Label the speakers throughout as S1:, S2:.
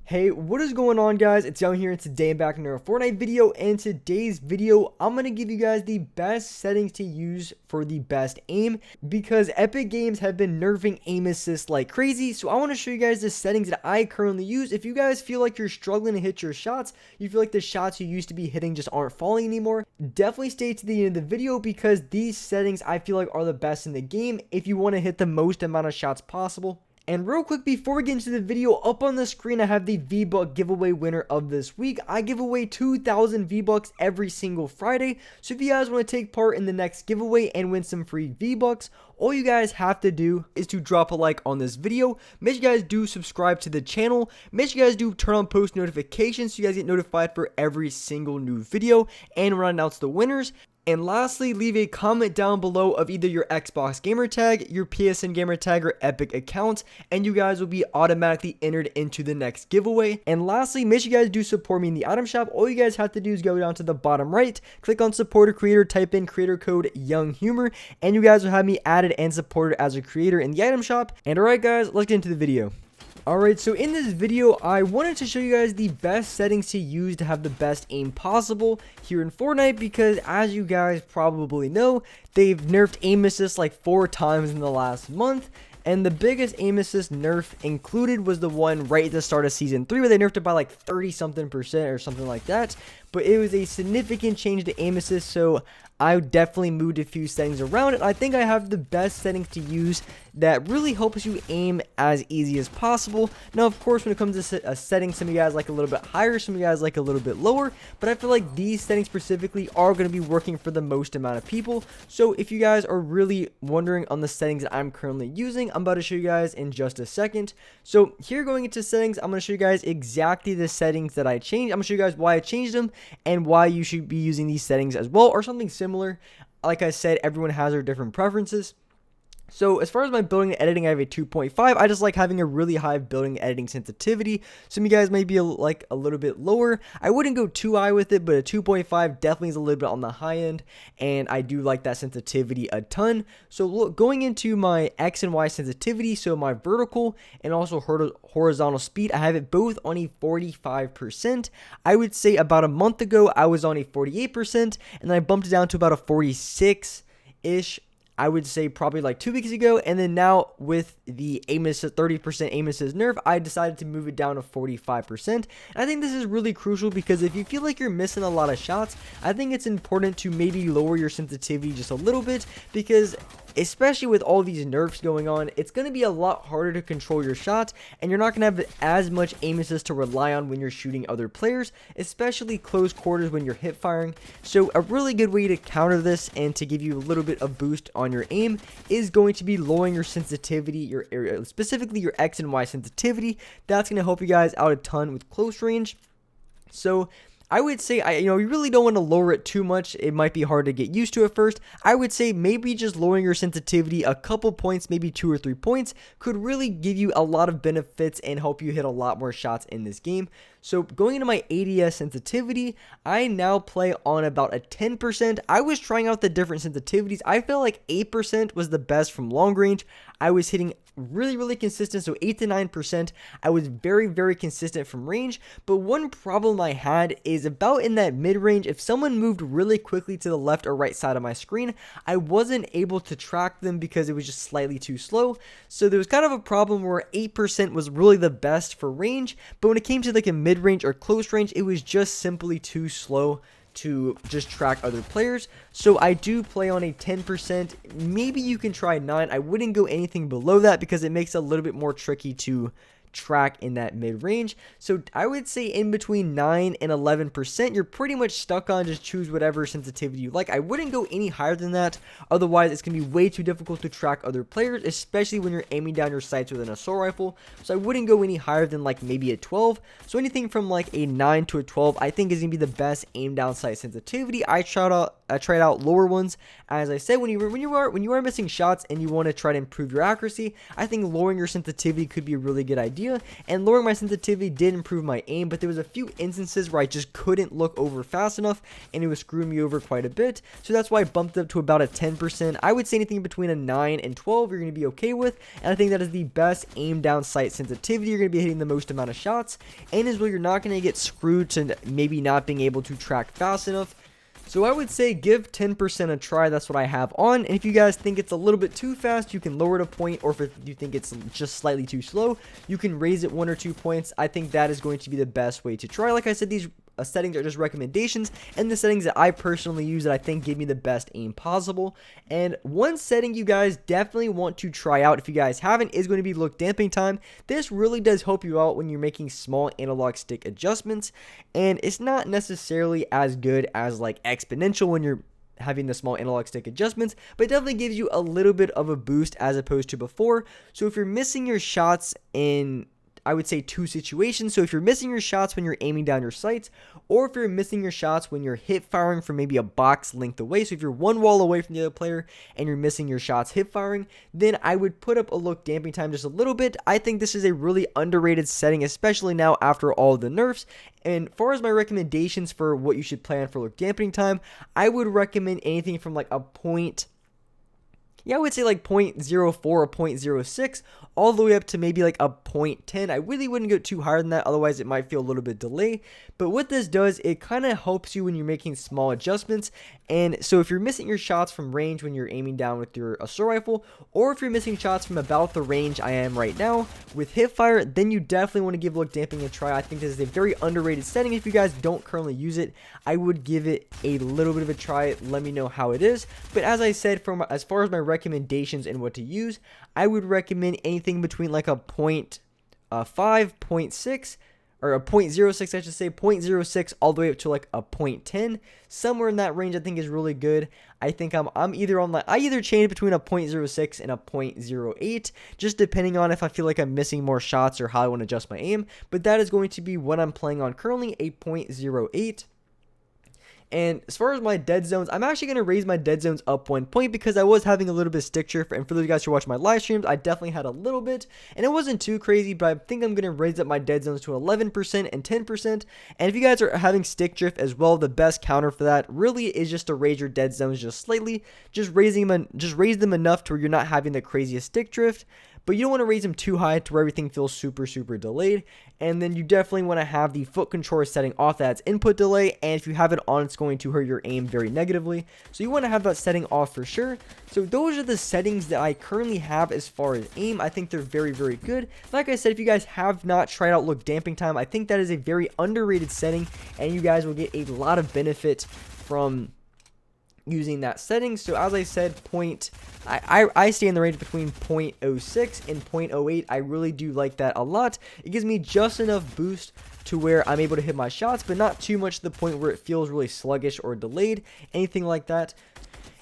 S1: Hey, what is going on, guys? It's Young here, and today I'm back in another Fortnite video. And today's video, I'm going to give you guys the best settings to use for the best aim, because Epic Games have been nerfing aim assist like crazy. So I want to show you guys the settings that I currently use. If you guys feel like you're struggling to hit your shots, you feel like the shots you used to be hitting just aren't falling anymore, definitely stay to the end of the video, because these settings I feel like are the best in the game if you want to hit the most amount of shots possible. And real quick, before we get into the video, up on the screen I have the V-Buck giveaway winner of this week. I give away 2,000 V-Bucks every single Friday, so if you guys want to take part in the next giveaway and win some free V-Bucks, all you guys have to do is to drop a like on this video. Make sure you guys do subscribe to the channel. Make sure you guys do turn on post notifications so you guys get notified for every single new video and when I announce the winners. And lastly, leave a comment down below of either your Xbox gamer tag, your PSN gamer tag, or Epic account, and you guys will be automatically entered into the next giveaway. And lastly, make sure you guys do support me in the item shop. All you guys have to do is go down to the bottom right, click on support a creator, type in creator code YoungHumor, and you guys will have me added and supported as a creator in the item shop. And alright guys, let's get into the video. Alright, so in this video, I wanted to show you guys the best settings to use to have the best aim possible here in Fortnite, because as you guys probably know, they've nerfed aim assist like 4 times in the last month. And the biggest aim assist nerf included was the one right at the start of season 3 where they nerfed it by like 30-something% or something like that. But it was a significant change to aim assist, so I definitely moved a few settings around it. I think I have the best settings to use that really helps you aim as easy as possible. Now, of course, when it comes to a setting, some of you guys like a little bit higher, some of you guys like a little bit lower, but I feel like these settings specifically are going to be working for the most amount of people. So if you guys are really wondering on the settings that I'm currently using, I'm about to show you guys in just a second. So here, going into settings, I'm going to show you guys exactly the settings that I changed. I'm going to show you guys why I changed them and why you should be using these settings as well, or something similar. Like I said, everyone has their different preferences. So as far as my building and editing, I have a 2.5. I just like having a really high building and editing sensitivity. Some of you guys might be like a little bit lower. I wouldn't go too high with it, but a 2.5 definitely is a little bit on the high end, and I do like that sensitivity a ton. So look, going into my X and Y sensitivity, so my vertical and also horizontal speed, I have it both on a 45%. I would say about a month ago I was on a 48%, and then I bumped it down to about a 46-ish. I would say probably like 2 weeks ago, and then now with the aim assist 30% aim assist nerf, I decided to move it down to 45%. And I think this is really crucial, because if you feel like you're missing a lot of shots, I think it's important to maybe lower your sensitivity just a little bit, because especially with all these nerfs going on, it's going to be a lot harder to control your shots, and you're not going to have as much aim assist to rely on when you're shooting other players, especially close quarters when you're hip firing. So a really good way to counter this and to give you a little bit of boost on your aim is going to be lowering your sensitivity, specifically your X and Y sensitivity. That's going to help you guys out a ton with close range. So I would say, you really don't want to lower it too much. It might be hard to get used to at first. I would say maybe just lowering your sensitivity a couple points, maybe 2 or 3 points, could really give you a lot of benefits and help you hit a lot more shots in this game. So going into my ADS sensitivity, I now play on about a 10%. I was trying out the different sensitivities. I felt like 8% was the best from long range. I was hitting really consistent, so 8 to 9%. I was very consistent from range, but one problem I had is about in that mid-range. If someone moved really quickly to the left or right side of my screen, I wasn't able to track them because it was just slightly too slow. So there was kind of a problem where 8% was really the best for range, but when it came to like a mid-range or close range, it was just simply too slow to just track other players. So I do play on a 10%. Maybe you can try 9. I wouldn't go anything below that, because it makes it a little bit more tricky to track in that mid-range. So I would say in between 9 and 11%, you're pretty much stuck on. Just choose whatever sensitivity you like. I wouldn't go any higher than that, otherwise it's going to be way too difficult to track other players, especially when you're aiming down your sights with an assault rifle. So I wouldn't go any higher than like maybe a 12. So anything from like a 9 to a 12 I think is going to be the best aim down sight sensitivity. I tried out lower ones. As I said, when you are missing shots and you want to try to improve your accuracy, I think lowering your sensitivity could be a really good idea. idea, and lowering my sensitivity did improve my aim, but there was a few instances where I just couldn't look over fast enough, and it was screwing me over quite a bit, so that's why I bumped it up to about a 10%. I would say anything between a 9 and 12 you're going to be okay with, and I think that is the best aim down sight sensitivity. You're going to be hitting the most amount of shots, and as well, you're not going to get screwed to maybe not being able to track fast enough. So I would say give 10% a try. That's what I have on. And if you guys think it's a little bit too fast, you can lower it a point. Or if you think it's just slightly too slow, you can raise it 1 or 2 points. I think that is going to be the best way to try. Like I said, these settings are just recommendations, and the settings that I personally use that I think give me the best aim possible. And one setting you guys definitely want to try out if you guys haven't is going to be look damping time. This really does help you out when you're making small analog stick adjustments, and it's not necessarily as good as like exponential when you're having the small analog stick adjustments, but it definitely gives you a little bit of a boost as opposed to before. So if you're missing your shots in, I would say, 2 situations. So if you're missing your shots when you're aiming down your sights, or if you're missing your shots when you're hip firing from maybe a box length away, so if you're one wall away from the other player and you're missing your shots hip firing, then I would put up a look damping time just a little bit. I think this is a really underrated setting, especially now after all the nerfs. And as far as my recommendations for what you should plan for look dampening time, I would recommend anything from like a point, I would say like 0.04 or 0.06 all the way up to maybe like a 0.10. I really wouldn't go too higher than that, otherwise it might feel a little bit delayed. But what this does, it kind of helps you when you're making small adjustments. And so if you're missing your shots from range when you're aiming down with your assault rifle, or if you're missing shots from about the range I am right now with hip fire, then you definitely want to give look damping a try. I think this is a very underrated setting. If you guys don't currently use it, I would give it a little bit of a try. Let me know how it is. But as I said, as far as my recommendations and what to use, I would recommend anything between like a 0.5, 0.6, or a 0.06, I should say, 0.06 all the way up to like a 0.10. Somewhere in that range I think is really good. I think I'm either on I either change between a 0.06 and a 0.08, just depending on if I feel like I'm missing more shots or how I want to adjust my aim. But that is going to be what I'm playing on currently, a 0.08. And as far as my dead zones, I'm actually going to raise my dead zones up 1 point because I was having a little bit of stick drift. And for those guys who watch my live streams, I definitely had a little bit. And it wasn't too crazy, but I think I'm going to raise up my dead zones to 11% and 10%. And if you guys are having stick drift as well, the best counter for that really is just to raise your dead zones just slightly. Just raise them enough to where you're not having the craziest stick drift. But you don't want to raise them too high to where everything feels super delayed. And then you definitely want to have the foot controller setting off, that's input delay. And if you have it on, it's going to hurt your aim very negatively. So you want to have that setting off for sure. So those are the settings that I currently have as far as aim. I think they're very good. Like I said, if you guys have not tried out look damping time, I think that is a very underrated setting. And you guys will get a lot of benefit from using that setting. So as I said, I stay in the range between 0.06 and 0.08. I really do like that a lot. It gives me just enough boost to where I'm able to hit my shots, but not too much to the point where it feels really sluggish or delayed, anything like that.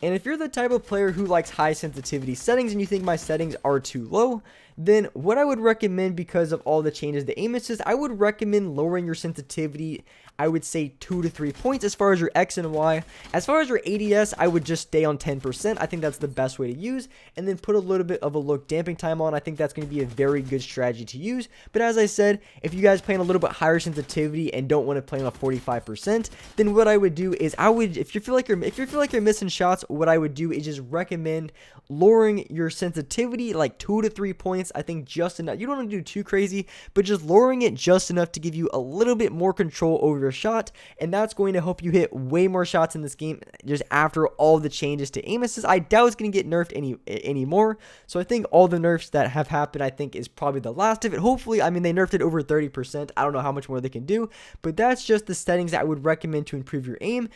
S1: And if you're the type of player who likes high sensitivity settings and you think my settings are too low, then what I would recommend, because of all the changes to aim assist, I would recommend lowering your sensitivity, I would say 2 to 3 points as far as your X and Y. As far as your ADS, I would just stay on 10%. I think that's the best way to use, and then put a little bit of a look damping time on. I think that's going to be a very good strategy to use. But as I said, if you guys play on a little bit higher sensitivity and don't want to play on a 45%, then what I would do is if you feel like you're missing shots, what I would do is just recommend lowering your sensitivity like 2 to 3 points. I think just enough. You don't want to do too crazy, but just lowering it just enough to give you a little bit more control over your shot, and that's going to help you hit way more shots in this game just after all the changes to aim assist. I doubt it's going to get nerfed anymore, so I think all the nerfs that have happened, I think, is probably the last of it. Hopefully, I mean, they nerfed it over 30%. I don't know how much more they can do, but that's just the settings that I would recommend to improve your aim.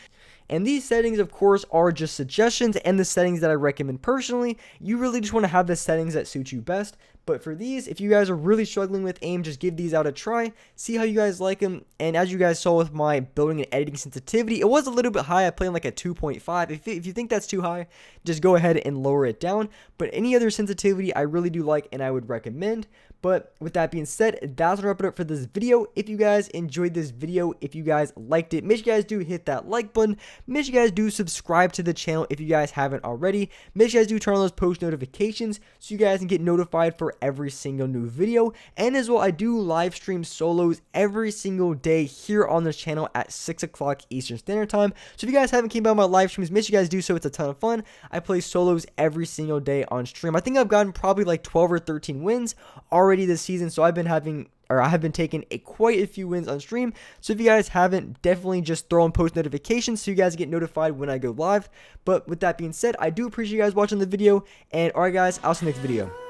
S1: And these settings, of course, are just suggestions and the settings that I recommend personally. You really just want to have the settings that suit you best. But for these, if you guys are really struggling with aim, just give these out a try. See how you guys like them. And as you guys saw with my building and editing sensitivity, it was a little bit high. I played on like a 2.5. If you think that's too high, just go ahead and lower it down. But any other sensitivity I really do like and I would recommend. But with that being said, that's wrap it up for this video. If you guys enjoyed this video, if you guys liked it, make sure you guys do hit that like button. Make sure you guys do subscribe to the channel if you guys haven't already. Make sure you guys do turn on those post notifications so you guys can get notified for every single new video. And as well, I do live stream solos every single day here on this channel at 6 o'clock Eastern Standard Time. So if you guys haven't came by my live streams, make sure you guys do so. It's a ton of fun. I play solos every single day on stream. I think I've gotten probably like 12 or 13 wins already this season. So I have been taking quite a few wins on stream. So if you guys haven't, definitely just throw on post notifications so you guys get notified when I go live. But with that being said, I do appreciate you guys watching the video. And alright guys, I'll see you next video.